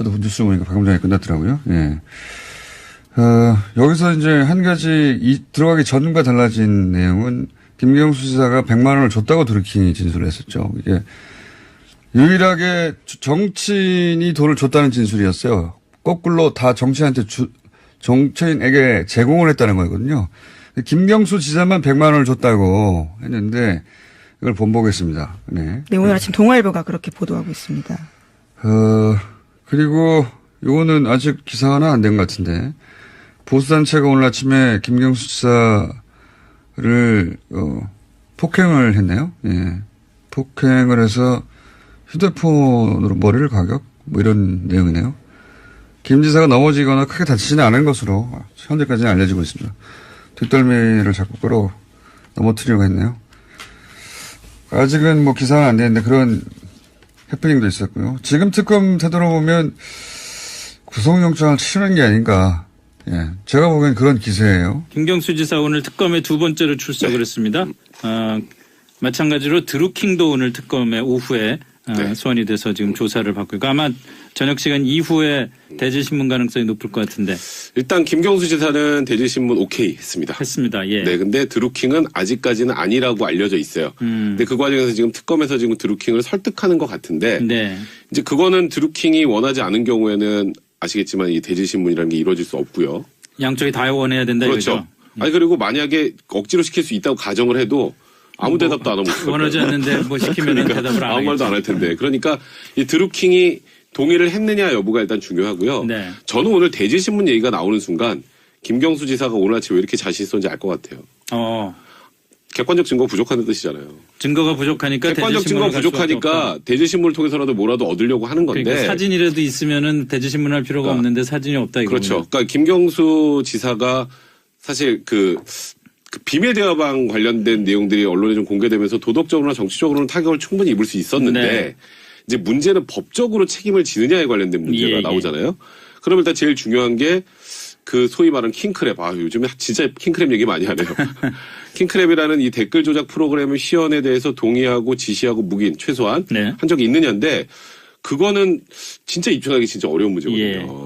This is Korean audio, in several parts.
저도 뉴스 보니까 방금 전에 끝났더라고요. 예. 여기서 이제 한 가지 들어가기 전과 달라진 내용은 김경수 지사가 100만 원을 줬다고 드루킹이 진술을 했었죠. 이게 유일하게 정치인이 돈을 줬다는 진술이었어요. 거꾸로 다 정치인에게 제공을 했다는 거거든요. 김경수 지사만 100만 원을 줬다고 했는데 이걸 본보겠습니다. 네. 네, 오늘 아침 동아일보가 그렇게 보도하고 있습니다. 그리고 요거는 아직 기사화는 안 된 것 같은데 보수단체가 오늘 아침에 김경수 지사를 폭행을 했네요. 예. 폭행을 해서 휴대폰으로 머리를 가격? 뭐 이런 내용이네요. 김 지사가 넘어지거나 크게 다치지는 않은 것으로 현재까지는 알려지고 있습니다. 뒷덜미를 자꾸 끌어 넘어뜨리려고 했네요. 아직은 뭐 기사는 안 되는데 그런 해프닝도 있었고요. 지금 특검 태도로 보면 구속영장을 치르는 게 아닌가. 예, 제가 보기엔 그런 기세예요. 김경수 지사 오늘 특검에 두 번째로 출석을 했습니다. 마찬가지로 드루킹도 오늘 특검에 오후에 소환이 돼서 지금 조사를 받고 있고 아마 저녁 시간 이후에 대질신문 가능성이 높을 것 같은데. 일단 김경수 지사는 대질신문 오케이 했습니다. 예. 네, 근데 드루킹은 아직까지는 아니라고 알려져 있어요. 근데 그 과정에서 지금 특검에서 지금 드루킹을 설득하는 것 같은데. 네. 이제 그거는 드루킹이 원하지 않은 경우에는 아시겠지만 이 대질신문이라는 게 이루어질 수 없고요. 양쪽이 다 원해야 된다 그렇죠. 이거죠. 아니 그리고 만약에 억지로 시킬 수 있다고 가정을 해도 아무 대답도 안 하고 원하지 않는데 뭐 시키면 그러니까 대답을 안 아무 말도 안 할 텐데. 그러니까 이 드루킹이 동의를 했느냐 여부가 일단 중요하고요. 네. 저는 오늘 대질신문 얘기가 나오는 순간 김경수 지사가 오늘 아침에 왜 이렇게 자신 있었는지 알 것 같아요. 객관적 증거가 부족하다는 뜻이잖아요. 증거가 부족하니까 객관적 증거가 부족하니까 대질신문을 통해서라도 뭐라도 얻으려고 하는 건데. 그러니까 사진이라도 있으면은 대질신문 할 필요가 없는데 사진이 없다 이거군요. 그렇죠. 그러니까 김경수 지사가 사실 그 비밀 대화방 관련된 내용들이 언론에 좀 공개되면서 도덕적으로나 정치적으로는 타격을 충분히 입을 수 있었는데 네. 이제 문제는 법적으로 책임을 지느냐에 관련된 문제가 나오잖아요. 그러면 일단 제일 중요한 게 그 소위 말하는 킹크랩. 요즘에 진짜 킹크랩 얘기 많이 하네요. 킹크랩이라는 이 댓글 조작 프로그램의 시연에 대해서 동의하고 지시하고 묵인 최소한 한 적이 있느냐인데 그거는 진짜 입증하기 진짜 어려운 문제거든요.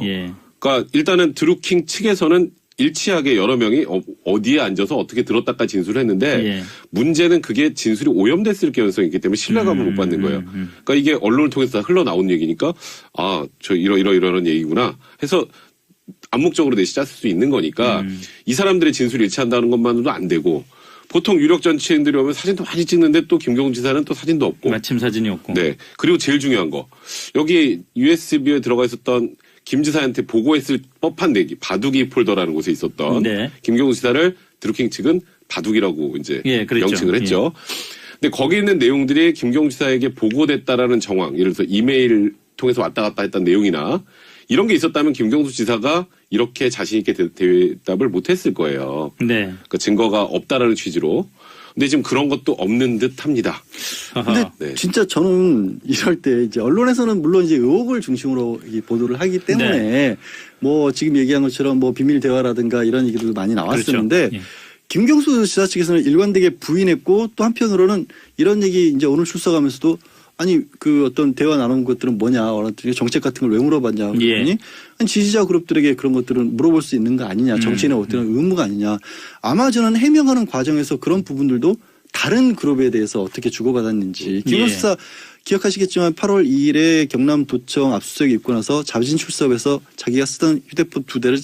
그러니까 일단은 드루킹 측에서는 일치하게 여러 명이 어디에 앉아서 어떻게 들었다까 진술을 했는데 문제는 그게 진술이 오염됐을 가능성이 있기 때문에 신뢰감을 못 받는 거예요. 그러니까 이게 언론을 통해서 다 흘러나온 얘기니까 저 이런 얘기구나 해서 암묵적으로 내시짰을 수 있는 거니까 이 사람들의 진술이 일치한다는 것만으로도 안 되고 보통 유력 정치인들이 오면 사진도 많이 찍는데 또 김경수 지사는 또 사진도 없고 마침 사진이 없고 네. 그리고 제일 중요한 거 여기 USB에 들어가 있었던 김 지사한테 보고했을 법한 내기 바둑이 폴더라는 곳에 있었던 김경수 지사를 드루킹 측은 바둑이라고 이제 명칭을 했죠. 근데 거기 있는 내용들이 김경수 지사에게 보고됐다라는 정황, 예를 들어서 이메일 통해서 왔다 갔다 했던 내용이나 이런 게 있었다면 김경수 지사가 이렇게 자신 있게 대답을 못했을 거예요. 그러니까 증거가 없다라는 취지로. 근데 지금 그런 것도 없는 듯합니다. 근데 진짜 저는 이럴 때 이제 언론에서는 물론 이제 의혹을 중심으로 보도를 하기 때문에 뭐 지금 얘기한 것처럼 뭐 비밀 대화라든가 이런 얘기들도 많이 나왔었는데 김경수 지사 측에서는 일관되게 부인했고 또 한편으로는 이런 얘기 이제 오늘 출석하면서도 아니 그 어떤 대화 나눈 것들은 뭐냐 정책 같은 걸 왜 물어봤냐 그랬더니 아니 지지자 그룹들에게 그런 것들은 물어볼 수 있는 거 아니냐 정치인의 어떤 의무가 아니냐 아마 저는 해명하는 과정에서 그런 부분들도 다른 그룹에 대해서 어떻게 주고받았는지 김경수 지사 기억하시겠지만 8월 2일에 경남도청 압수수색에 입고 나서 자진 출석해서 자기가 쓰던 휴대폰 2대를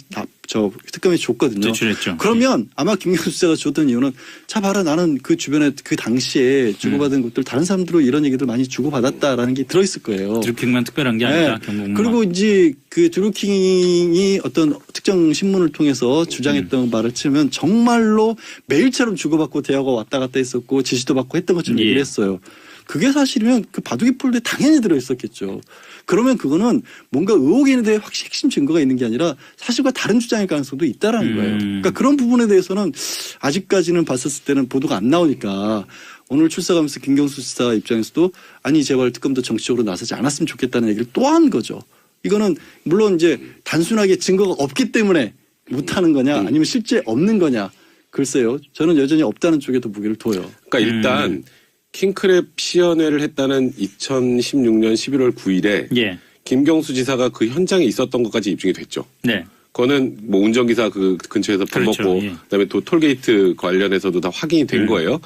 특검에 줬거든요. 제출했죠. 그러면 아마 김경수 지사가 줬던 이유는 자 봐라 나는 그 주변에 그 당시에 주고받은 것들 다른 사람들로 이런 얘기들 많이 주고받았다라는 게 들어있을 거예요. 드루킹만 특별한 게 아니다. 경북만. 그리고 이제 그 드루킹이 어떤 특정 신문을 통해서 주장했던 말을 치면 정말로 매일처럼 주고받고 대화가 왔다 갔다 했었고 지시도 받고 했던 것처럼 얘기를 했어요. 그게 사실이면 그 바둑이 폴더에 당연히 들어있었겠죠. 그러면 그거는 뭔가 의혹에 대해 확실히 핵심 증거가 있는 게 아니라 사실과 다른 주장일 가능성도 있다라는 거예요. 그러니까 그런 부분에 대해서는 아직까지는 봤었을 때는 보도가 안 나오니까 오늘 출석하면서 김경수 지사 입장에서도 아니 제발 특검도 정치적으로 나서지 않았으면 좋겠다는 얘기를 또 한 거죠. 이거는 물론 이제 단순하게 증거가 없기 때문에 못하는 거냐 아니면 실제 없는 거냐 글쎄요. 저는 여전히 없다는 쪽에 더 무게를 둬요. 그러니까 일단 킹크랩 시연회를 했다는 2016년 11월 9일에 김경수 지사가 그 현장에 있었던 것까지 입증이 됐죠. 네. 그거는 뭐 운전기사 그 근처에서 밥 그렇죠. 먹고 예. 그다음에 또 톨게이트 관련해서도 다 확인이 된 거예요.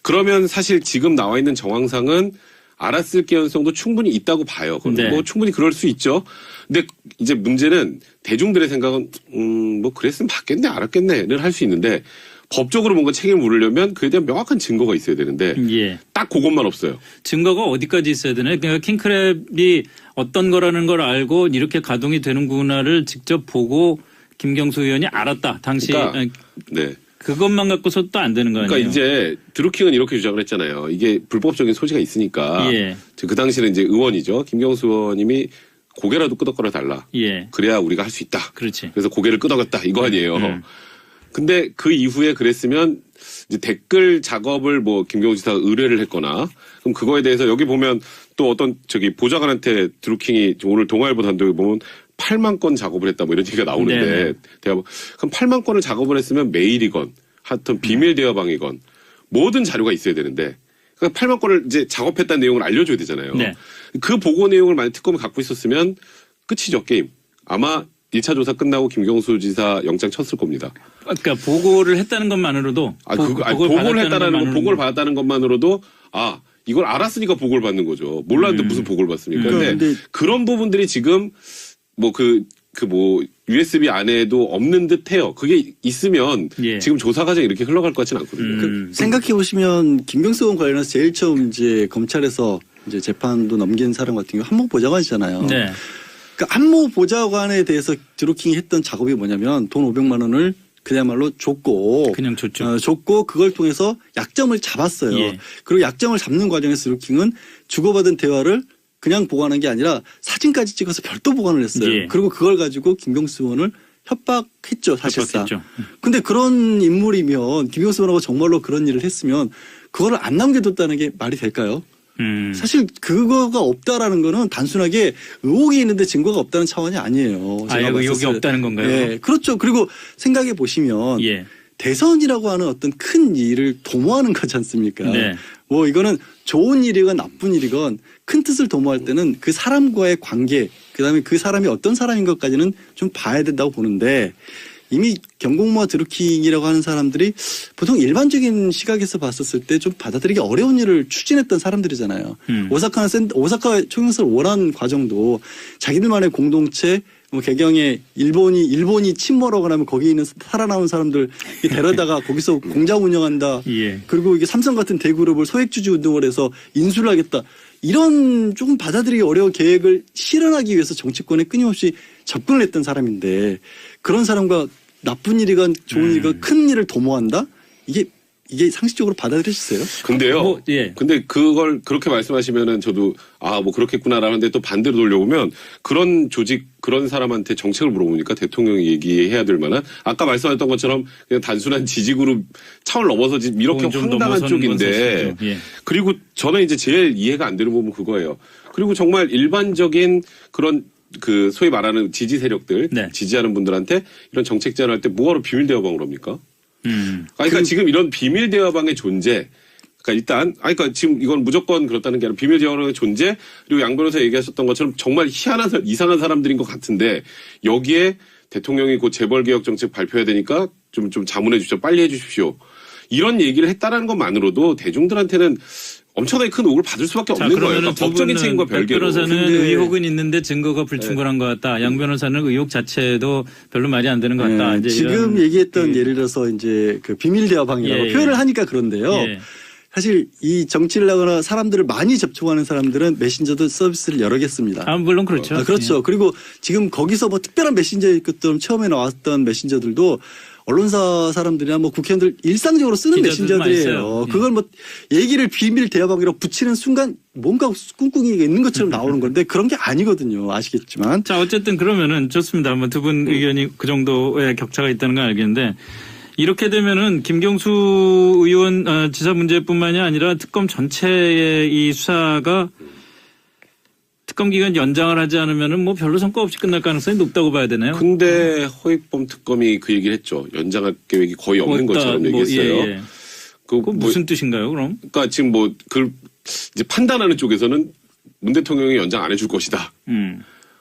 그러면 사실 지금 나와 있는 정황상은 알았을 가능성도 충분히 있다고 봐요. 네. 뭐 충분히 그럴 수 있죠. 근데 이제 문제는 대중들의 생각은 뭐 그랬으면 봤겠네, 알았겠네를 할 수 있는데 법적으로 뭔가 책임을 물으려면 그에 대한 명확한 증거가 있어야 되는데 예. 딱 그것만 없어요. 증거가 어디까지 있어야 되나요? 그러니까 킹크랩이 어떤 거라는 걸 알고 이렇게 가동이 되는구나를 직접 보고 김경수 의원이 알았다. 당시 그러니까, 네. 그것만 갖고서 또 안 되는 거 아니에요? 그러니까 이제 드루킹은 이렇게 주장을 했잖아요. 이게 불법적인 소지가 있으니까 예. 그 당시는 이제 의원이죠. 김경수 의원님이 고개라도 끄덕거려 달라. 예. 그래야 우리가 할 수 있다. 그렇지. 그래서 고개를 끄덕였다 이거 아니에요. 근데 그 이후에 그랬으면 이제 댓글 작업을 뭐 김경수 지사가 의뢰를 했거나 그럼 그거에 대해서 여기 보면 또 어떤 저기 보좌관한테 드루킹이 오늘 동아일보 단독에 보면 8만 건 작업을 했다 뭐 이런 얘기가 나오는데 네네. 그럼 8만 건을 작업을 했으면 메일이건 하여튼 비밀 대화방이건 모든 자료가 있어야 되는데 그러니까 8만 건을 이제 작업했다는 내용을 알려줘야 되잖아요. 네. 그 보고 내용을 만약 특검이 갖고 있었으면 끝이죠 게임. 아마 1차 조사 끝나고 김경수 지사 영장 쳤을 겁니다. 그러니까 보고를 했다는 것만으로도 보고를 했다라는 거, 보고를 받았다는 것만으로도 이걸 알았으니까 보고를 받는 거죠. 몰랐는데 무슨 보고를 받습니까? 근데 그런 부분들이 지금 USB 안에도 없는 듯해요. 그게 있으면 예. 지금 조사 과정이 이렇게 흘러갈 것 같지는 않거든요. 생각해 보시면 김경수 의원 관련해서 제일 처음 이제 검찰에서 이제 재판도 넘긴 사람 같은 경우 한모 보좌관이잖아요. 네. 그러니까 한모 보좌관에 대해서 드루킹이 했던 작업이 뭐냐면 돈 500만 원을 그야말로 줬고 그냥 줬죠. 줬고 그걸 통해서 약점을 잡았어요. 예. 그리고 약점을 잡는 과정에서 드루킹은 주고받은 대화를 그냥 보관한 게 아니라 사진까지 찍어서 별도 보관을 했어요. 예. 그리고 그걸 가지고 김경수 의원을 협박했죠, 사실상. 협박했죠. 근데 그런 인물이면 김경수 의원하고 정말로 그런 일을 했으면 그거를 안 남겨뒀다는 게 말이 될까요? 사실 그거가 없다라는 거는 단순하게 의혹이 있는데 증거가 없다는 차원이 아니에요. 제가 의혹이 봤을 때. 없다는 건가요? 네, 그렇죠. 그리고 생각해 보시면 예. 대선이라고 하는 어떤 큰 일을 도모하는 거지 않습니까? 네. 뭐 이거는 좋은 일이건 나쁜 일이건 큰 뜻을 도모할 때는 그 사람과의 관계, 그다음에 그 사람이 어떤 사람인 것까지는 좀 봐야 된다고 보는데 이미 경공모와 드루킹이라고 하는 사람들이 보통 일반적인 시각에서 봤었을 때 좀 받아들이기 어려운 일을 추진했던 사람들이잖아요. 오사카 총영사를 원한 과정도 자기들만의 공동체 뭐 개경에 일본이 침몰하거나 하면 거기 있는 살아남은 사람들 데려다가 거기서 공장 운영한다. 예. 그리고 이게 삼성 같은 대그룹을 소액주주 운동을 해서 인수를 하겠다. 이런 조금 받아들이기 어려운 계획을 실현하기 위해서 정치권에 끊임없이 접근을 했던 사람인데 그런 사람과 나쁜 일이건 좋은 일이건 큰 일을 도모한다? 이게 상식적으로 받아들여지세요? 근데요. 예. 근데 그걸 그렇게 말씀하시면은 저도 뭐 그렇겠구나라는데 또 반대로 돌려보면 그런 조직 그런 사람한테 정책을 물어보니까 대통령이 얘기해야 될 만한 아까 말씀하셨던 것처럼 그냥 단순한 지지그룹 차원을 넘어서 이렇게 좀 황당한 넘어서는 쪽인데 건 사실이죠. 예. 그리고 저는 이제 제일 이해가 안 되는 부분은 그거예요. 그리고 정말 일반적인 그런 그 소위 말하는 지지 세력들 네. 지지하는 분들한테 이런 정책 제안할 때 뭐하러 비밀 대화방을 합니까? 그러니까 지금 이런 비밀 대화방의 존재, 그러니까 일단, 그러니까 지금 이건 무조건 그렇다는 게 아니라 비밀 대화방의 존재, 그리고 양 변호사 얘기하셨던 것처럼 정말 희한한, 이상한 사람들인 것 같은데, 여기에 대통령이 곧 재벌개혁 정책 발표해야 되니까 좀 자문해 주십시오. 빨리 해 주십시오. 이런 얘기를 했다라는 것만으로도 대중들한테는 엄청나게 큰 의혹을 받을 수밖에 없는 거예요. 그러면 그러니까 법적인 책임과 백 별개로. 변호사는 근데- 의혹은 있는데 증거가 불충분한 것 같다. 양 변호사는 의혹 자체도 별로 말이 안 되는 것 같다. 이제 지금 이런 얘기했던 예를 들어서 이제 그 비밀 대화방이라고 예, 표현을 하니까 그런데요. 예. 사실 이 정치를 하거나 사람들을 많이 접촉하는 사람들은 메신저도 서비스를 여러 개 씁니다. 물론 그렇죠. 그렇죠. 그리고 지금 거기서 뭐 특별한 메신저일 것처럼 처음에 나왔던 메신저들도 언론사 사람들이나 뭐 국회의원들 일상적으로 쓰는 기자들도 많이 메신저들이에요. 써요. 그걸 뭐 얘기를 비밀 대화방이라고 붙이는 순간 뭔가 꿍꿍이가 있는 것처럼 나오는 건데 그런 게 아니거든요. 아시겠지만. 자, 어쨌든 그러면은 좋습니다. 뭐 두 분 의견이 그 정도의 격차가 있다는 건 알겠는데 이렇게 되면은 김경수 의원 지사 문제뿐만이 아니라 특검 전체의 이 수사가 특검 기간 연장을 하지 않으면은 뭐 별로 성과 없이 끝날 가능성이 높다고 봐야 되나요? 근데 허익범 특검이 그 얘기를 했죠. 연장할 계획이 거의 없는 것처럼 얘기했어요. 예. 그 무슨 뜻인가요, 그럼? 그러니까 지금 그 이제 판단하는 쪽에서는 문 대통령이 연장 안 해줄 것이다.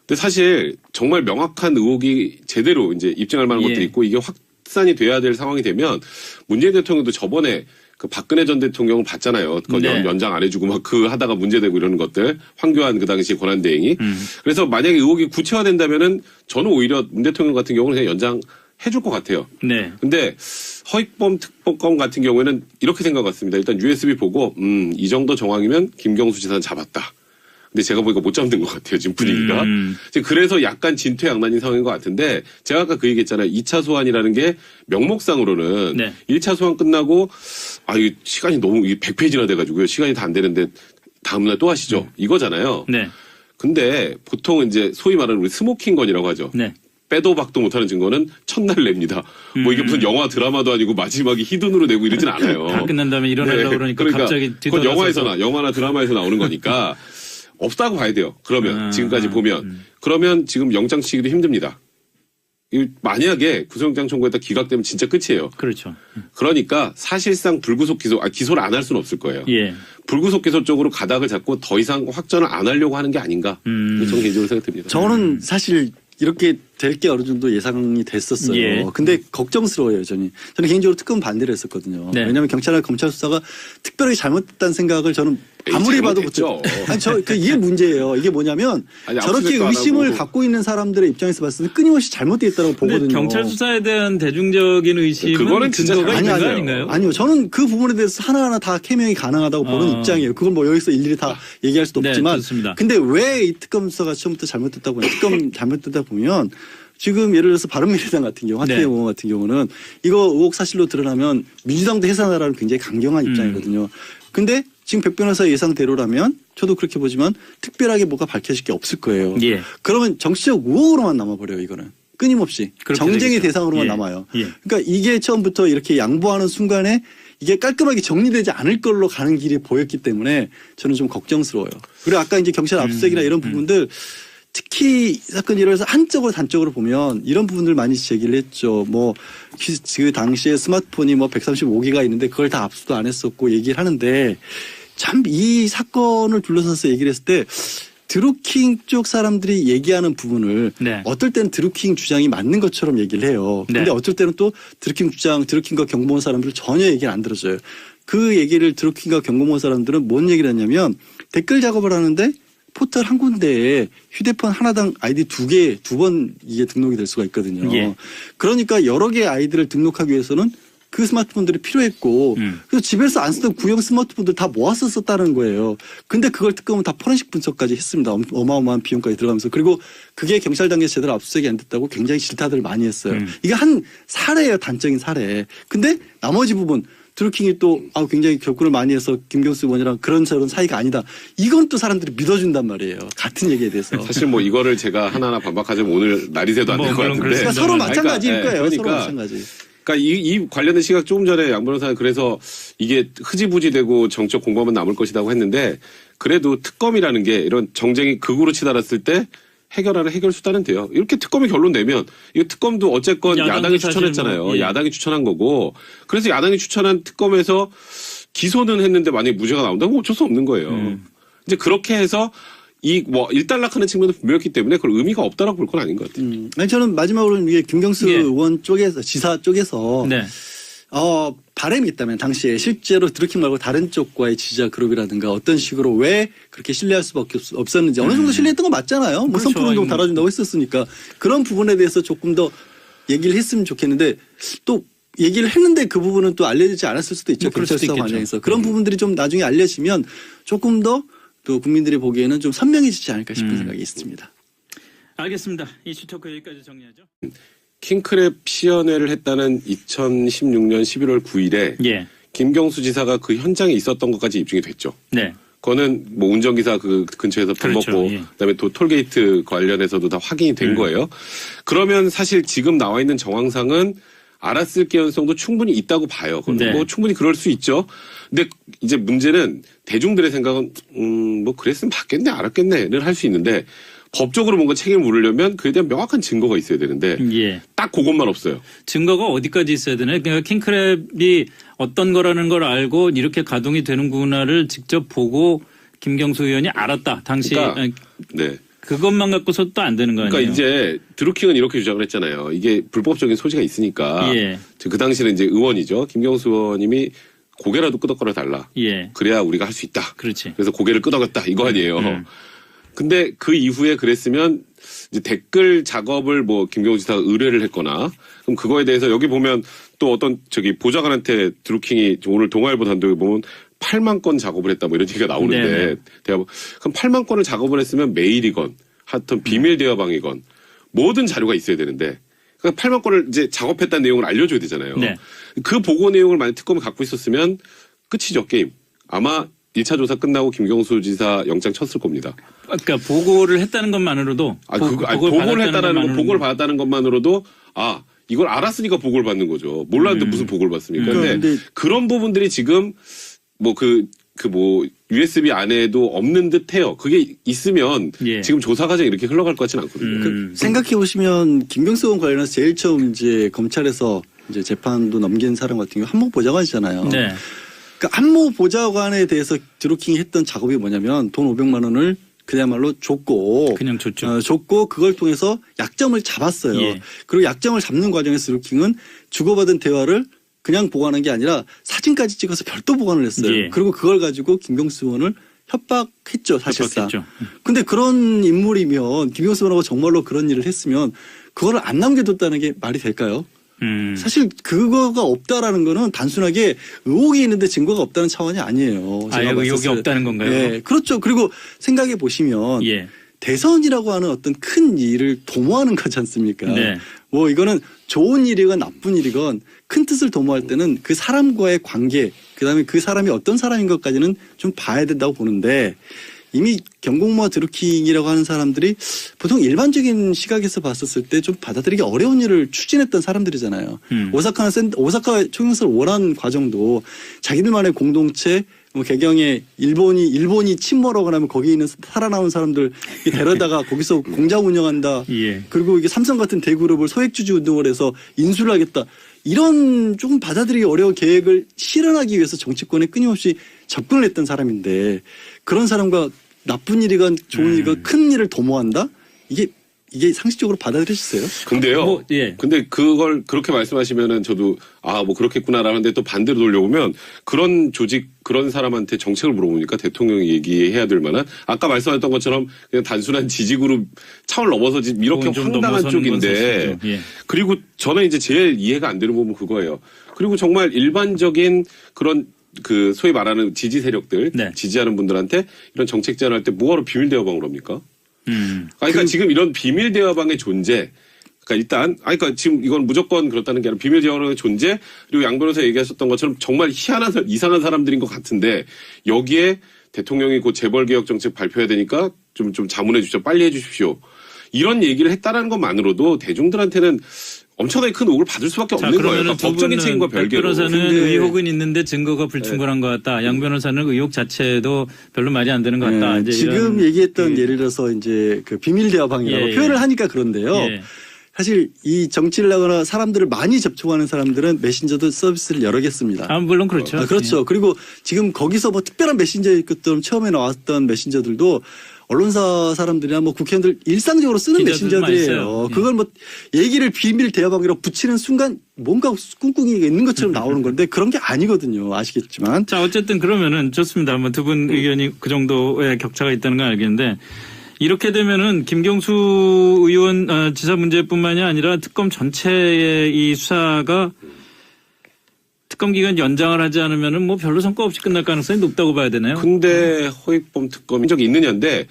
근데 사실 정말 명확한 의혹이 제대로 이제 입증할 만한 예. 것들이 있고 이게 확산이 돼야 될 상황이 되면 문재인 대통령도 저번에 그 박근혜 전 대통령을 봤잖아요. 그거 네. 연장 안 해주고 막 그 하다가 문제되고 이러는 것들. 황교안 그 당시 권한대행이. 그래서 만약에 의혹이 구체화된다면은 저는 오히려 문 대통령 같은 경우는 그냥 연장 해줄 것 같아요. 네. 근데 허익범 특보검 같은 경우에는 이렇게 생각 같습니다. 일단 USB 보고 이 정도 정황이면 김경수 지사는 잡았다. 근데 제가 보니까 못 잡는 것 같아요. 지금 분위기가. 지금 그래서 약간 진퇴양난인 상황인 것 같은데 제가 아까 그 얘기했잖아요. 2차 소환이라는 게 명목상으로는 네. 1차 소환 끝나고 이 시간이 너무 이게 100페이지나 돼가지고요. 시간이 다 안 되는데 다음날 또 하시죠. 이거잖아요. 네. 근데 보통은 이제 소위 말하는 우리 스모킹건이라고 하죠. 네. 빼도 박도 못하는 증거는 첫날 냅니다. 뭐 이게 무슨 영화 드라마도 아니고 마지막에 히든으로 내고 이러진 않아요. 다 끝난 다음에 일어나려고 그러니까 갑자기 그건 뒤돌아서서. 영화나 드라마에서 나오는 거니까 없다고 봐야 돼요. 그러면 지금까지 보면 그러면 지금 영장 치기도 힘듭니다. 만약에 구속영장 청구했다 기각되면 진짜 끝이에요. 그렇죠. 그러니까 사실상 불구속 기소를 안 할 수는 없을 거예요. 예. 불구속 기소 쪽으로 가닥을 잡고 더 이상 확전을 안 하려고 하는 게 아닌가. 저는 개인적으로 생각됩니다. 저는 사실 이렇게 될 게 어느 정도 예상이 됐었어요. 예. 근데 걱정스러워요, 저는. 저는 개인적으로 특검 반대를 했었거든요. 네. 왜냐하면 경찰이나 검찰 수사가 특별하게 잘못됐다는 생각을 저는 아무리 봐도 잘못했죠. 아니, 이게 문제예요. 이게 뭐냐면 아니, 저렇게 압수수색도 안 의심을 하고. 갖고 있는 사람들의 입장에서 봤을 때 끊임없이 잘못되어 있다고 근데 보거든요. 경찰 수사에 대한 대중적인 의심은 그거는 진짜 근거가 있는 거 아니에요. 아닌가요? 아니요. 저는 그 부분에 대해서 하나하나 다 캐명이 가능하다고 보는 입장이에요. 그걸 뭐 여기서 일일이 다 얘기할 수도 네, 없지만. 좋습니다. 근데 왜 이 특검 수사가 처음부터 잘못됐다고 하냐. 특검 잘못됐다 보면 지금 예를 들어서 바른미래당 같은 경우, 하태경 의원 같은 경우는 이거 의혹 사실로 드러나면 민주당도 해산하라는 굉장히 강경한 입장이거든요. 근데 지금 백 변호사 예상대로라면 저도 그렇게 보지만 특별하게 뭐가 밝혀질 게 없을 거예요. 예. 그러면 정치적 의혹으로만 남아버려요, 이거는. 끊임없이. 그렇게 정쟁의 되겠죠. 대상으로만 예. 남아요. 예. 그러니까 이게 처음부터 이렇게 양보하는 순간에 이게 깔끔하게 정리되지 않을 걸로 가는 길이 보였기 때문에 저는 좀 걱정스러워요. 그리고 아까 이제 경찰 압수수색이나 이런 부분들 특히 이 사건 예를 들어서 한쪽으로 단적으로 보면 이런 부분들 많이 제기를 했죠. 뭐 그 당시에 스마트폰이 뭐 135기가 있는데 그걸 다 압수도 안 했었고 얘기를 하는데 참 이 사건을 둘러싸서 얘기를 했을 때 드루킹 쪽 사람들이 얘기하는 부분을 네. 어떨 때는 드루킹 주장이 맞는 것처럼 얘기를 해요. 근데 네. 어떨 때는 또 드루킹과 경고원 사람들 전혀 얘기를 안 들어줘요. 그 얘기를 드루킹과 경고원 사람들은 뭔 얘기를 했냐면 댓글 작업을 하는데 포털 한 군데에 휴대폰 하나당 아이디 2개, 2번 이게 등록이 될 수가 있거든요. 예. 그러니까 여러 개의 아이디를 등록하기 위해서는 그 스마트폰들이 필요했고 그래서 집에서 안 쓰던 구형 스마트폰들 다 모아서 썼다는 거예요. 근데 그걸 특검은 다 포렌식 분석까지 했습니다. 어마어마한 비용까지 들어가면서. 그리고 그게 경찰 단계에서 제대로 압수수색이 안 됐다고 굉장히 질타들을 많이 했어요. 이게 한 사례예요. 단적인 사례. 근데 나머지 부분 드루킹이 또 굉장히 격분을 많이 해서 김경수 의원이랑 그런 저런 사이가 아니다. 이건 또 사람들이 믿어준단 말이에요. 같은 얘기에 대해서. 사실 뭐 이거를 제가 하나하나 반박하자면 오늘 날이 새도 안 될 것 물론 같은데. 그러니까 서로 마찬가지일 거예요. 그러니까 서로 마찬가지. 그러니까 이 관련된 시각 조금 전에 양 변호사는 그래서 이게 흐지부지되고 정적 공방만 남을 것이라고 했는데 그래도 특검이라는 게 이런 정쟁이 극으로 치달았을 때 해결하는 해결 수단은 돼요. 이렇게 특검이 결론 내면 이거 특검도 어쨌건 야당이 추천했잖아요. 뭐, 예. 야당이 추천한 거고 그래서 야당이 추천한 특검에서 기소는 했는데 만약에 무죄가 나온다면 어쩔 수 없는 거예요. 이제 그렇게 해서 이 뭐 일단락하는 측면도 분명했기 때문에 그걸 의미가 없다라고 볼 건 아닌 것 같아요. 아니, 저는 마지막으로 이게 김경수 예. 의원 쪽에서 지사 쪽에서 네. 바람이 있다면 당시에 실제로 드루킹 말고 다른 쪽과의 지지자 그룹이라든가 어떤 식으로 왜 그렇게 신뢰할 수밖에 없었는지 어느 정도 신뢰했던 거 맞잖아요. 뭐 그렇죠. 선풀운동 달아준다고 했었으니까 그런 부분에 대해서 조금 더 얘기를 했으면 좋겠는데 또 얘기를 했는데 그 부분은 또 알려지지 않았을 수도 있죠. 뭐 그럴 경찰 수도 수사 있겠죠. 과정에서 그런 부분들이 좀 나중에 알려지면 조금 더 또 국민들이 보기에는 좀 선명해지지 않을까 싶은 생각이 있습니다. 알겠습니다. 이슈 토크 여기까지 정리하죠. 킹크랩 시연회를 했다는 2016년 11월 9일에 예. 김경수 지사가 그 현장에 있었던 것까지 입증이 됐죠. 네. 그거는 뭐 운전기사 그 근처에서 밥 그렇죠. 먹고 예. 그다음에 또 톨게이트 관련해서도 다 확인이 된 거예요. 그러면 사실 지금 나와 있는 정황상은 알았을 개연성도 충분히 있다고 봐요. 네. 뭐 충분히 그럴 수 있죠. 근데 이제 문제는 대중들의 생각은 뭐 그랬으면 봤겠네 알았겠네를 할 수 있는데 법적으로 뭔가 책임을 물으려면 그에 대한 명확한 증거가 있어야 되는데 예. 딱 그것만 없어요. 증거가 어디까지 있어야 되나요? 그러니까 킹크랩이 어떤 거라는 걸 알고 이렇게 가동이 되는구나를 직접 보고 김경수 의원이 알았다. 당시 그러니까, 네. 그것만 갖고서 또 안 되는 거 아니에요? 그러니까 이제 드루킹은 이렇게 주장을 했잖아요. 이게 불법적인 소지가 있으니까. 예. 그 당시는 이제 의원이죠. 김경수 의원님이 고개라도 끄덕거려 달라. 예. 그래야 우리가 할 수 있다. 그렇지. 그래서 고개를 끄덕였다 이거 아니에요. 근데 그 이후에 그랬으면 이제 댓글 작업을 뭐 김경수 지사가 의뢰를 했거나 그럼 그거에 대해서 여기 보면 또 어떤 저기 보좌관한테 드루킹이 오늘 동아일보 단독에 보면 8만 건 작업을 했다 뭐 이런 얘기가 나오는데 네네. 그럼 8만 건을 작업을 했으면 메일이건 하여튼 비밀 대화방이건 모든 자료가 있어야 되는데 그러니까 8만 건을 이제 작업했다는 내용을 알려줘야 되잖아요. 네. 그 보고 내용을 만약 특검이 갖고 있었으면 끝이죠 게임. 아마 1차 조사 끝나고 김경수 지사 영장 쳤을 겁니다. 그러니까 보고를 했다는 것만으로도 보고를 했다는 거, 보고를 받았다는 것만으로도 이걸 알았으니까 보고를 받는 거죠. 몰랐는데 무슨 보고를 받습니까? 근데 그런 부분들이 지금 USB 안에도 없는 듯해요. 그게 있으면 예. 지금 조사 과정이 이렇게 흘러갈 것 같지는 않거든요. 생각해 보시면 김경수 의원 관련해서 제일 처음 이제 검찰에서 이제 재판도 넘긴 사람 같은 경우 한모 보좌관이잖아요. 네. 그러니까 한모 보좌관에 대해서 드루킹이 했던 작업이 뭐냐면 돈 500만 원을 그야말로 줬고 그냥 줬죠. 줬고 그걸 통해서 약점을 잡았어요. 예. 그리고 약점을 잡는 과정에서 드루킹은 주고받은 대화를 그냥 보관한 게 아니라 사진까지 찍어서 별도 보관을 했어요. 예. 그리고 그걸 가지고 김경수 의원을 협박했죠, 사실상. 협박했죠. 근데 그런 인물이면 김경수 의원하고 정말로 그런 일을 했으면 그거를 안 남겨뒀다는 게 말이 될까요? 사실 그거가 없다라는 거는 단순하게 의혹이 있는데 증거가 없다는 차원이 아니에요. 제가 의혹이 봤을 때. 없다는 건가요? 네, 그렇죠. 그리고 생각해 보시면 예. 대선이라고 하는 어떤 큰 일을 도모하는 거지 않습니까? 네. 뭐 이거는 좋은 일이건 나쁜 일이건 큰 뜻을 도모할 때는 그 사람과의 관계, 그다음에 그 사람이 어떤 사람인 것까지는 좀 봐야 된다고 보는데 이미 경공모와 드루킹이라고 하는 사람들이 보통 일반적인 시각에서 봤었을 때 좀 받아들이기 어려운 일을 추진했던 사람들이잖아요. 오사카 총영사를 원한 과정도 자기들만의 공동체 뭐 개경에 일본이 침몰하고 나면 거기 있는 살아남은 사람들 데려다가 거기서 공장 운영한다. 예. 그리고 이게 삼성 같은 대그룹을 소액주주 운동을 해서 인수를 하겠다. 이런 조금 받아들이기 어려운 계획을 실현하기 위해서 정치권에 끊임없이 접근을 했던 사람인데 그런 사람과 나쁜 일이건 좋은 일이건 큰 일을 도모한다? 이게 상식적으로 받아들여지세요? 근데요. 예. 근데 그걸 그렇게 말씀하시면은 저도 뭐 그렇겠구나라는데 또 반대로 돌려보면 그런 조직 그런 사람한테 정책을 물어보니까 대통령이 얘기해야 될 만한 아까 말씀하셨던 것처럼 그냥 단순한 지지그룹 차원을 넘어서 이렇게 좀 황당한 넘어서는 쪽인데 건 사실이죠. 예. 그리고 저는 이제 제일 이해가 안 되는 부분은 그거예요. 그리고 정말 일반적인 그런 그 소위 말하는 지지 세력들 네. 지지하는 분들한테 이런 정책 제안할 때 뭐하러 비밀 대화방으로 합니까? 그러니까 지금 이런 비밀 대화방의 존재, 그러니까 일단, 그러니까 지금 이건 무조건 그렇다는 게 아니라 비밀 대화방의 존재, 그리고 양 변호사 얘기하셨던 것처럼 정말 희한한, 이상한 사람들인 것 같은데, 여기에 대통령이 곧 재벌개혁 정책 발표해야 되니까 좀 자문해 주십시오. 빨리 해 주십시오. 이런 얘기를 했다라는 것만으로도 대중들한테는 엄청나게 큰 의혹을 받을 수밖에 없는 거예요. 그러니까 법적인 책임과 별개로. 변호사는 의혹은 있는데 증거가 불충분한 것 같다. 양 변호사는 의혹 자체도 별로 말이 안 되는 것 같다. 이제 지금 얘기했던 예를 들어서 이제 그 비밀 대화방이라고 예, 표현을 하니까 그런데요. 예. 사실 이 정치를 하거나 사람들을 많이 접촉하는 사람들은 메신저도 서비스를 여러 개 씁니다. 물론 그렇죠. 그렇죠. 그리고 지금 거기서 뭐 특별한 메신저일 것처럼 처음에 나왔던 메신저들도 언론사 사람들이나 뭐 국회의원들 일상적으로 쓰는 기자들도 많이 메신저들이에요. 써요. 그걸 뭐 얘기를 비밀 대화방이라고 붙이는 순간 뭔가 꿍꿍이가 있는 것처럼 나오는 건데 그런 게 아니거든요. 아시겠지만. 자, 어쨌든 그러면은 좋습니다. 두 분 의견이 그 정도의 격차가 있다는 건 알겠는데 이렇게 되면은 김경수 의원 지사 문제뿐만이 아니라 특검 전체의 이 수사가 특검 기간 연장을 하지 않으면은 뭐 별로 성과 없이 끝날 가능성이 높다고 봐야 되나요? 근데 허위범 특검인 적이 있느냐인데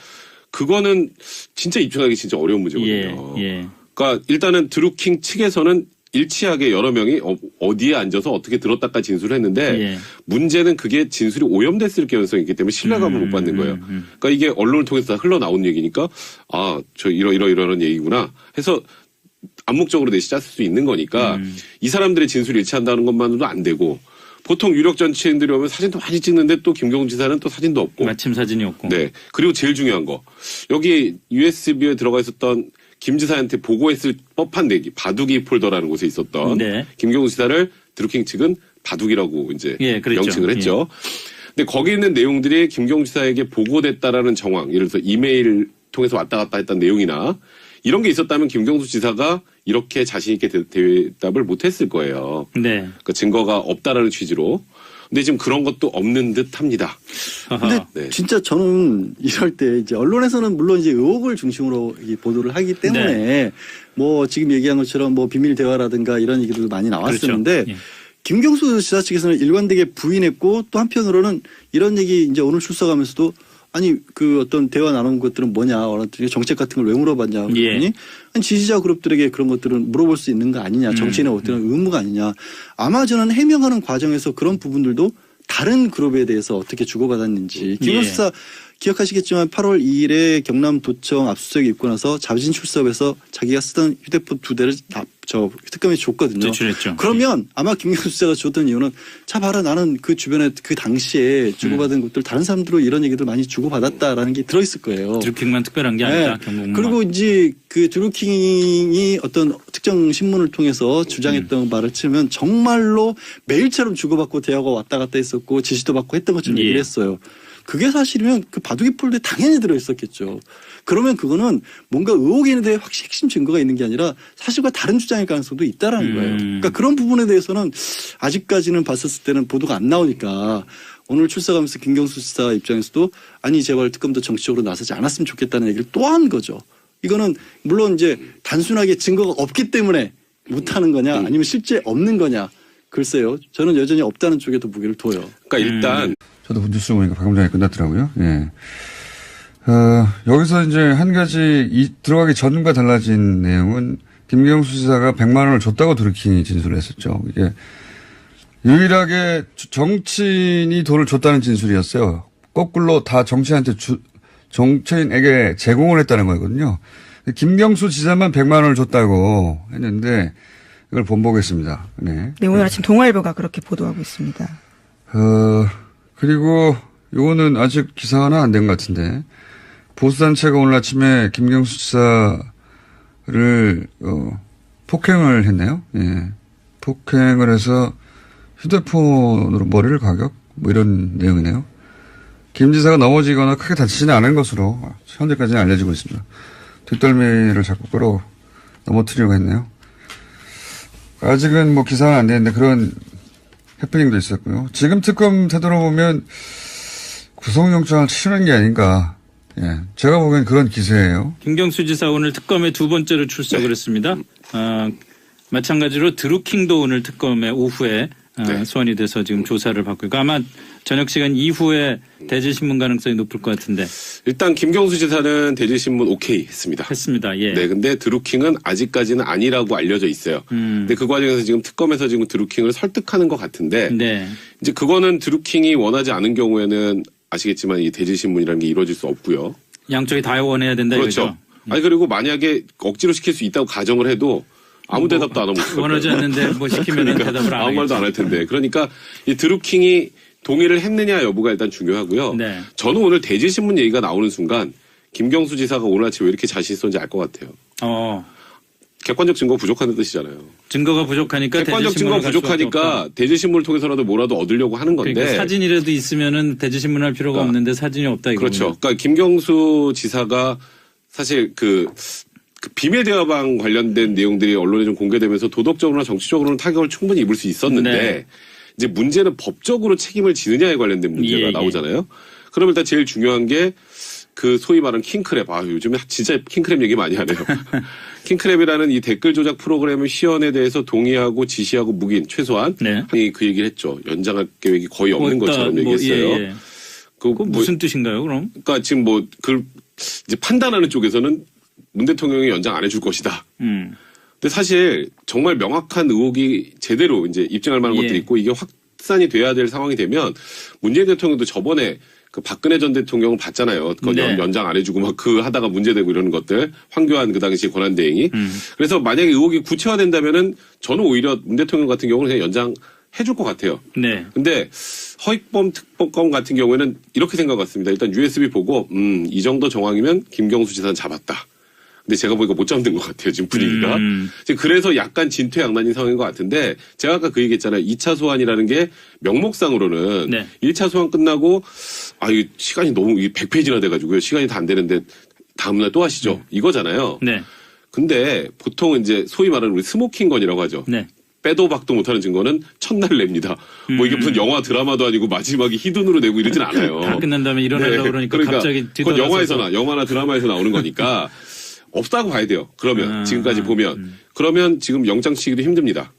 그거는 진짜 입증하기 진짜 어려운 문제거든요. 예. 그러니까 일단은 드루킹 측에서는 일치하게 여러 명이 어디에 앉아서 어떻게 들었다까지 진술을 했는데 예. 문제는 그게 진술이 오염됐을 가능성이 있기 때문에 신뢰감을 못 받는 거예요. 그러니까 이게 언론을 통해서 다 흘러나온 얘기니까 저 이런 얘기구나 해서 암묵적으로 내시 짰을 수 있는 거니까 이 사람들의 진술이 일치한다는 것만으로도 안 되고 보통 유력 정치인들이 오면 사진도 많이 찍는데 또 김경수 지사는 또 사진도 없고 마침 사진이 없고. 네. 그리고 제일 중요한 거 여기 USB에 들어가 있었던 김 지사한테 보고했을 법한 내기 바둑이 폴더라는 곳에 있었던 네. 김경수 지사를 드루킹 측은 바둑이라고 이제 그랬죠. 명칭을 했죠. 근데 거기 있는 내용들이 김경수 지사에게 보고됐다라는 정황, 예를 들어서 이메일 통해서 왔다 갔다 했던 내용이나 이런 게 있었다면 김경수 지사가 이렇게 자신 있게 대답을 못했을 거예요. 네. 그러니까 증거가 없다라는 취지로. 근데 지금 그런 것도 없는 듯합니다. 근데 네. 진짜 저는 이럴 때 이제 언론에서는 물론 이제 의혹을 중심으로 이 보도를 하기 때문에 네. 뭐 지금 얘기한 것처럼 뭐 비밀 대화라든가 이런 얘기들도 많이 나왔었는데 그렇죠. 예. 김경수 지사 측에서는 일관되게 부인했고 또 한편으로는 이런 얘기 이제 오늘 출석하면서도 아니 그 어떤 대화 나눈 것들은 뭐냐 어떤 정책 같은 걸 왜 물어봤냐 그랬더니 예. 아니 지지자 그룹들에게 그런 것들은 물어볼 수 있는 거 아니냐 정치인의 어떤 의무가 아니냐 아마 저는 해명하는 과정에서 그런 부분들도 다른 그룹에 대해서 어떻게 주고받았는지 김경수 지사 기억하시겠지만 8월 2일에 경남도청 압수수색이 있고 나서 자진 출석해서 자기가 쓰던 휴대폰 2대를 저 특검에 줬거든요. 제출했죠. 그러면 아마 김경수 지사가 줬던 이유는 자 봐라 나는 그 주변에 그 당시에 주고받은 것들 다른 사람들로 이런 얘기들 많이 주고받았다라는 게 들어있을 거예요. 드루킹만 특별한 게 아니다. 네. 경북만. 그리고 이제 그 드루킹이 어떤 특정 신문을 통해서 주장했던 말을 치면 정말로 매일처럼 주고받고 대화가 왔다 갔다 했었고 지시도 받고 했던 것처럼 예. 얘기를 했어요. 그게 사실이면 그 바둑이 폴더에 당연히 들어있었겠죠. 그러면 그거는 뭔가 의혹에 대해 확실히 핵심 증거가 있는 게 아니라 사실과 다른 주장일 가능성도 있다라는 거예요. 그러니까 그런 부분에 대해서는 아직까지는 봤었을 때는 보도가 안 나오니까 오늘 출석하면서 김경수 지사 입장에서도 아니 제발 특검도 정치적으로 나서지 않았으면 좋겠다는 얘기를 또 한 거죠. 이거는 물론 이제 단순하게 증거가 없기 때문에 못하는 거냐 아니면 실제 없는 거냐 글쎄요. 저는 여전히 없다는 쪽에 더 무게를 둬요. 그러니까 일단 저도 뉴스 보니까 방금 전에 끝났더라고요. 예. 여기서 이제 한 가지 들어가기 전과 달라진 내용은 김경수 지사가 100만 원을 줬다고 드루킹이 진술을 했었죠. 이게 유일하게 정치인이 돈을 줬다는 진술이었어요. 거꾸로 다 정치인에게 제공을 했다는 거거든요. 김경수 지사만 100만 원을 줬다고 했는데 이걸 본보겠습니다. 네. 네, 오늘 아침 동아일보가 그렇게 보도하고 있습니다. 그리고 요거는 아직 기사화는 안 된 것 같은데 보수단체가 오늘 아침에 김경수 지사를 폭행을 했네요. 예. 폭행을 해서 휴대폰으로 머리를 가격 뭐 이런 내용이네요. 김 지사가 넘어지거나 크게 다치지는 않은 것으로 현재까지는 알려지고 있습니다. 뒷덜미를 자꾸 끌어 넘어뜨리려고 했네요. 아직은 뭐 기사는 안 되는데 그런 해프닝도 있었고요. 지금 특검 태도로 보면 구속영장을 치르는 게 아닌가. 예, 제가 보기엔 그런 기세예요. 김경수 지사 오늘 특검에 두 번째로 출석을 했습니다. 마찬가지로 드루킹도 오늘 특검에 오후에 소환이 돼서 지금 조사를 받고 있고 아마 저녁 시간 이후에 대질신문 가능성이 높을 것 같은데. 일단 김경수 지사는 대질신문 오케이 했습니다. 했습니다. 예. 네, 근데 드루킹은 아직까지는 아니라고 알려져 있어요. 근데 그 과정에서 지금 특검에서 지금 드루킹을 설득하는 것 같은데 네. 이제 그거는 드루킹이 원하지 않은 경우에는 아시겠지만 이 대질신문이라는 게 이루어질 수 없고요. 양쪽이 다 원해야 된다 그렇죠. 이거죠. 아니 그리고 만약에 억지로 시킬 수 있다고 가정을 해도 아무 대답도 안 하고 원하지 않는데 뭐 시키면 그러니까 대답을 안 아무 하겠죠. 말도 안 할 텐데. 그러니까 이 드루킹이 동의를 했느냐 여부가 일단 중요하고요. 네. 저는 오늘 대질신문 얘기가 나오는 순간 김경수 지사가 오늘 아침에 왜 이렇게 자신 있었는지 알 것 같아요. 객관적 증거가 부족하다는 뜻이잖아요. 증거가 부족하니까 객관적 증거가 부족하니까 대질신문을 통해서라도 뭐라도 얻으려고 하는 건데. 그러니까 사진이라도 있으면은 대질신문 할 필요가 없는데 사진이 없다 이거. 그렇죠. 그러니까 김경수 지사가 사실 그 비밀 대화방 관련된 내용들이 언론에 좀 공개되면서 도덕적으로나 정치적으로는 타격을 충분히 입을 수 있었는데 네. 이제 문제는 법적으로 책임을 지느냐에 관련된 문제가 예. 나오잖아요. 그럼 일단 제일 중요한 게 그 소위 말하는 킹크랩. 요즘에 진짜 킹크랩 얘기 많이 하네요. 킹크랩이라는 이 댓글 조작 프로그램의 시연에 대해서 동의하고 지시하고 묵인 최소한 네. 그 얘기를 했죠. 연장할 계획이 거의 없는 것처럼 뭐, 얘기했어요. 예. 그거 무슨 뜻인가요, 그럼? 그러니까 지금 뭐 그 이제 판단하는 쪽에서는 문 대통령이 연장 안 해줄 것이다. 근데 사실 정말 명확한 의혹이 제대로 이제 입증할 만한 것들이 있고 이게 확산이 돼야 될 상황이 되면 문재인 대통령도 저번에 그 박근혜 전 대통령을 봤잖아요. 그건 네. 연장 안 해주고 막 그 하다가 문제되고 이러는 것들. 황교안 그 당시 권한대행이. 그래서 만약에 의혹이 구체화된다면은 저는 오히려 문 대통령 같은 경우는 그냥 연장 해줄 것 같아요. 네. 근데 허익범 특보검 같은 경우에는 이렇게 생각 같습니다. 일단 USB 보고 이 정도 정황이면 김경수 지사는 잡았다. 근데 제가 보니까 못 잡는 것 같아요. 지금 분위기가. 지금 그래서 약간 진퇴양난인 상황인 것 같은데 제가 아까 그 얘기했잖아요. 2차 소환이라는 게 명목상으로는 네. 1차 소환 끝나고 이거 시간이 너무 100페이지나 돼가지고요. 시간이 다 안 되는데 다음날 또 하시죠. 이거잖아요. 네. 근데 보통 이제 소위 말하는 우리 스모킹건이라고 하죠. 네. 빼도 박도 못하는 증거는 첫날 냅니다. 뭐 이게 무슨 영화 드라마도 아니고 마지막에 희둔으로 내고 이러진 않아요. 다 끝난 다음에 일어나려고 그러니까 갑자기 그건 뒤돌아서서. 영화나 드라마에서 나오는 거니까 없다고 봐야 돼요. 그러면 지금까지 보면 그러면 지금 영장 치기도 힘듭니다.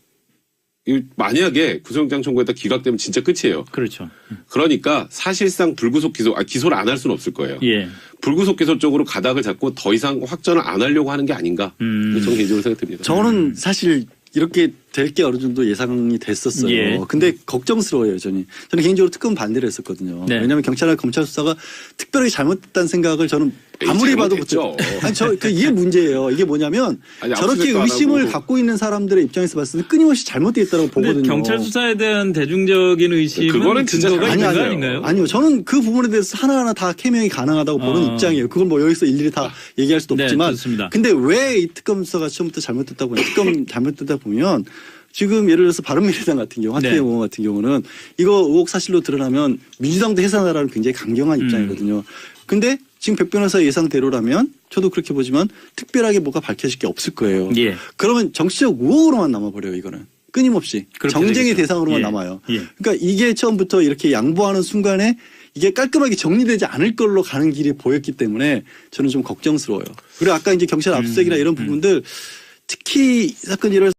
만약에 구속영장 청구했다 기각되면 진짜 끝이에요. 그렇죠. 그러니까 사실상 불구속 기소를 안 할 수는 없을 거예요. 예. 불구속 기소 쪽으로 가닥을 잡고 더 이상 확전을 안 하려고 하는 게 아닌가. 저는 개인적으로 생각됩니다. 저는 사실 이렇게 될 게 어느 정도 예상이 됐었어요. 예. 근데 걱정스러워요, 저는 개인적으로 특검 반대를 했었거든요. 네. 왜냐하면 경찰과 검찰 수사가 특별하게 잘못됐다는 생각을 저는 아무리 봐도 잘못했죠. 이게 문제예요. 이게 뭐냐면 아니, 저렇게 압수수색도 안 의심을 하고. 갖고 있는 사람들의 입장에서 봤을 때 끊임없이 잘못되어 있다고 근데 보거든요. 경찰 수사에 대한 대중적인 의심은 그거는 진짜 근거가 있는 거 아니에요. 아닌가요? 아니요. 저는 그 부분에 대해서 하나하나 다 캐명이 가능하다고 보는 입장이에요. 그걸 뭐 여기서 일일이 다 얘기할 수도 네, 없지만. 좋습니다. 근데 왜 이 특검 수사가 처음부터 잘못됐다 보면 특검 잘못됐다 보면 지금 예를 들어서 바른미래당 같은 경우, 하태경 의원 같은 경우는 이거 의혹 사실로 드러나면 민주당도 해산하라는 굉장히 강경한 입장이거든요. 근데 지금 백 변호사 예상대로라면 저도 그렇게 보지만 특별하게 뭐가 밝혀질 게 없을 거예요. 예. 그러면 정치적 의혹으로만 남아버려요, 이거는. 끊임없이. 그렇게 정쟁의 되겠죠. 대상으로만 예. 남아요. 예. 그러니까 이게 처음부터 이렇게 양보하는 순간에 이게 깔끔하게 정리되지 않을 걸로 가는 길이 보였기 때문에 저는 좀 걱정스러워요. 그리고 아까 이제 경찰 압수수색이나 이런 부분들 특히 이 사건 일어날